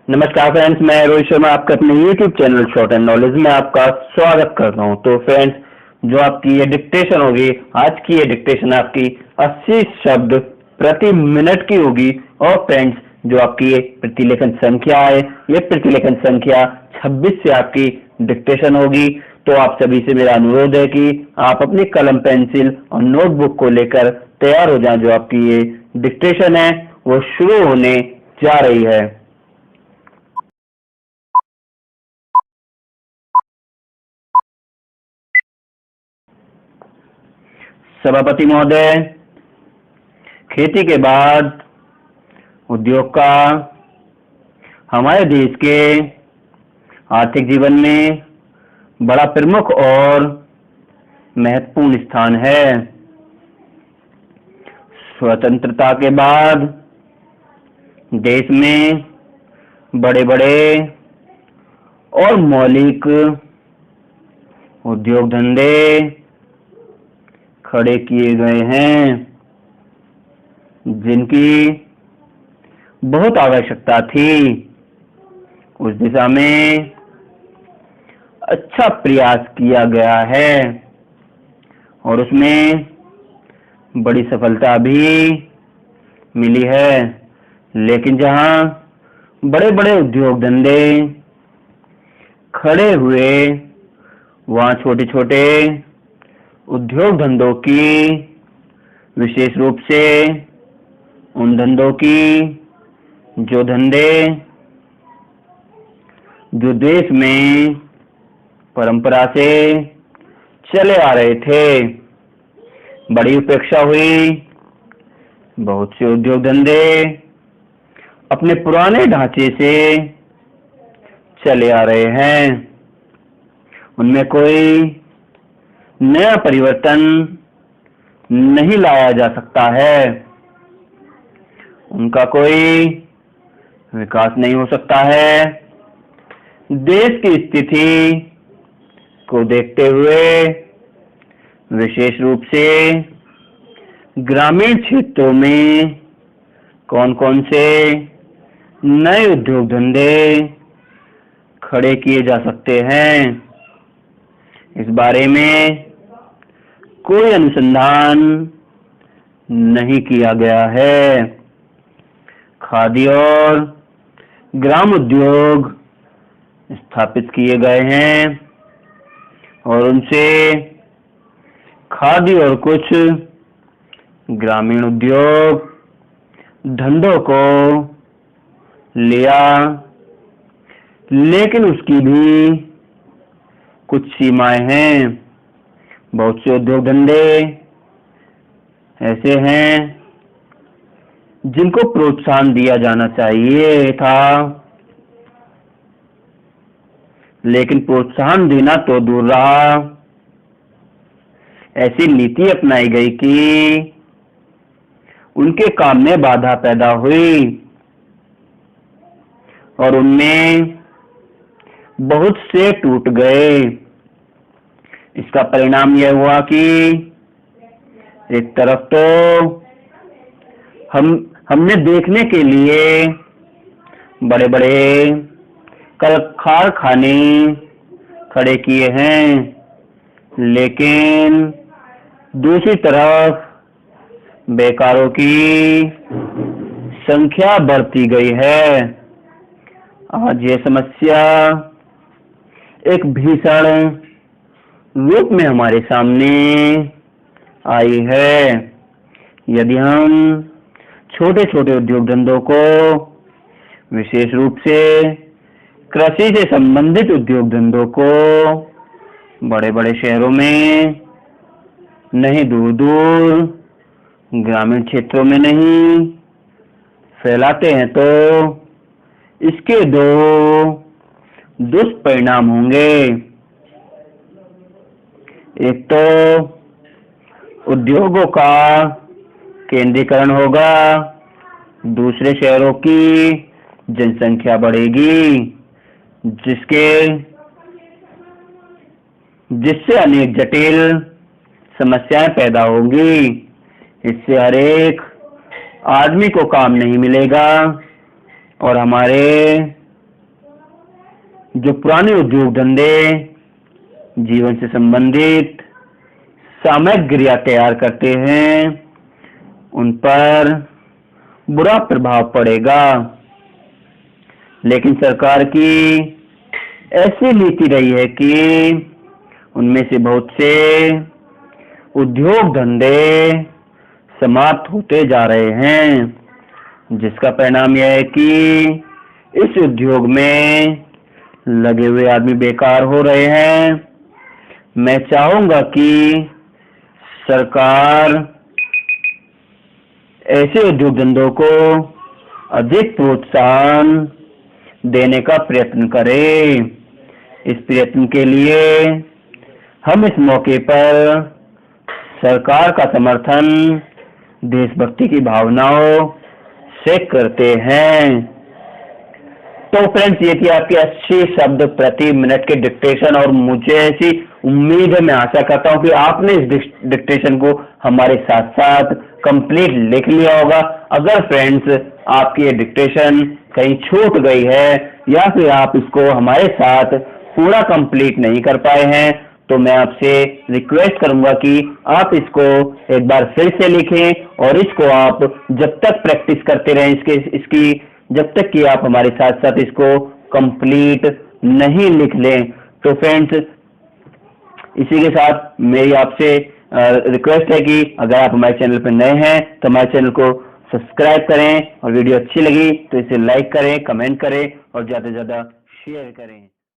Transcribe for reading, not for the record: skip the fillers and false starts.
नमस्कार फ्रेंड्स, मैं रोहित शर्मा आपके अपने YouTube channel short and knowledge में आपका स्वागत करता हूं। तो फ्रेंड्स, जो आपकी ये डिक्टेशन होगी, आज की ये डिक्टेशन आपकी 80 शब्द प्रति मिनट की होगी। और फ्रेंड्स, जो आपकी ये प्रतिलेखन संख्या है, ये प्रतिलेखन संख्या 26 से आपकी डिक्टेशन होगी। तो आप सभी से मेरा अनुरोध है कि आप अपनी कलम पेंसिल और नोटबुक को लेकर तैयार हो जाएं। जो आपकी ये डिक्टेशन है वो शुरू होने जा रही है। सभापति महोदय, खेती के बाद उद्योग का हमारे देश के आर्थिक जीवन में बड़ा प्रमुख और महत्वपूर्ण स्थान है। स्वतंत्रता के बाद देश में बड़े बड़े और मौलिक उद्योग धंधे खड़े किए गए हैं, जिनकी बहुत आवश्यकता थी। उस दिशा में अच्छा प्रयास किया गया है और उसमें बड़ी सफलता भी मिली है। लेकिन जहां बड़े बड़े उद्योग धंधे खड़े हुए, वहां छोटे छोटे उद्योग धंधों की, विशेष रूप से उन धंधों की जो धंधे जो देश में परंपरा से चले आ रहे थे, बड़ी उपेक्षा हुई। बहुत से उद्योग धंधे अपने पुराने ढांचे से चले आ रहे हैं, उनमें कोई नया परिवर्तन नहीं लाया जा सकता है, उनका कोई विकास नहीं हो सकता है। देश की स्थिति को देखते हुए, विशेष रूप से ग्रामीण क्षेत्रों में कौन कौन से नए उद्योग धंधे खड़े किए जा सकते हैं, इस बारे में कोई अनुसंधान नहीं किया गया है। खादी और ग्राम उद्योग स्थापित किए गए हैं और उनसे खादी और कुछ ग्रामीण उद्योग धंधों को लिया, लेकिन उसकी भी कुछ सीमाएं हैं। बहुत से उद्योग धंधे ऐसे हैं जिनको प्रोत्साहन दिया जाना चाहिए था, लेकिन प्रोत्साहन देना तो दूर रहा, ऐसी नीति अपनाई गई कि उनके काम में बाधा पैदा हुई और उनमें बहुत से टूट गए। इसका परिणाम यह हुआ कि एक तरफ तो हमने देखने के लिए बड़े बड़े कारखाने खड़े किए हैं, लेकिन दूसरी तरफ बेकारों की संख्या बढ़ती गई है। आज ये समस्या एक भीषण रूप में हमारे सामने आई है। यदि हम छोटे छोटे उद्योग धंधों को, विशेष रूप से कृषि से संबंधित उद्योग धंधों को बड़े बड़े शहरों में नहीं, दूर दूर ग्रामीण क्षेत्रों में नहीं फैलाते हैं, तो इसके दो दुष्परिणाम होंगे। एक तो उद्योगों का केंद्रीकरण होगा, दूसरे शहरों की जनसंख्या बढ़ेगी, जिससे अनेक जटिल समस्याएं पैदा होंगी। इससे हर एक आदमी को काम नहीं मिलेगा और हमारे जो पुराने उद्योग धंधे जीवन से संबंधित सामग्रियां तैयार करते हैं उन पर बुरा प्रभाव पड़ेगा। लेकिन सरकार की ऐसी नीति रही है कि उनमें से बहुत से उद्योग धंधे समाप्त होते जा रहे हैं, जिसका परिणाम यह है कि इस उद्योग में लगे हुए आदमी बेकार हो रहे हैं। मैं चाहूंगा कि सरकार ऐसे उद्योग धंधों को अधिक प्रोत्साहन देने का प्रयत्न करे। इस प्रयत्न के लिए हम इस मौके पर सरकार का समर्थन देशभक्ति की भावनाओं से करते हैं। तो फ्रेंड्स, ये थी आपके 80 शब्द प्रति मिनट के डिक्टेशन, और मुझे ऐसी उम्मीद है, मैं आशा करता हूं कि आपने इस डिक्टेशन को हमारे साथ साथ कंप्लीट लिख लिया होगा। अगर फ्रेंड्स आपकी ये डिक्टेशन कहीं छूट गई है या फिर आप इसको हमारे साथ पूरा कंप्लीट नहीं कर पाए हैं, तो मैं आपसे रिक्वेस्ट करूंगा कि आप इसको एक बार फिर से लिखें और इसको आप जब तक प्रैक्टिस करते रहें इसकी जब तक कि आप हमारे साथ साथ इसको कंप्लीट नहीं लिख लें। तो फ्रेंड्स, इसी के साथ मेरी आपसे रिक्वेस्ट है कि अगर आप हमारे चैनल पर नए हैं तो हमारे चैनल को सब्सक्राइब करें, और वीडियो अच्छी लगी तो इसे लाइक करें, कमेंट करें और ज़्यादा से ज़्यादा शेयर करें।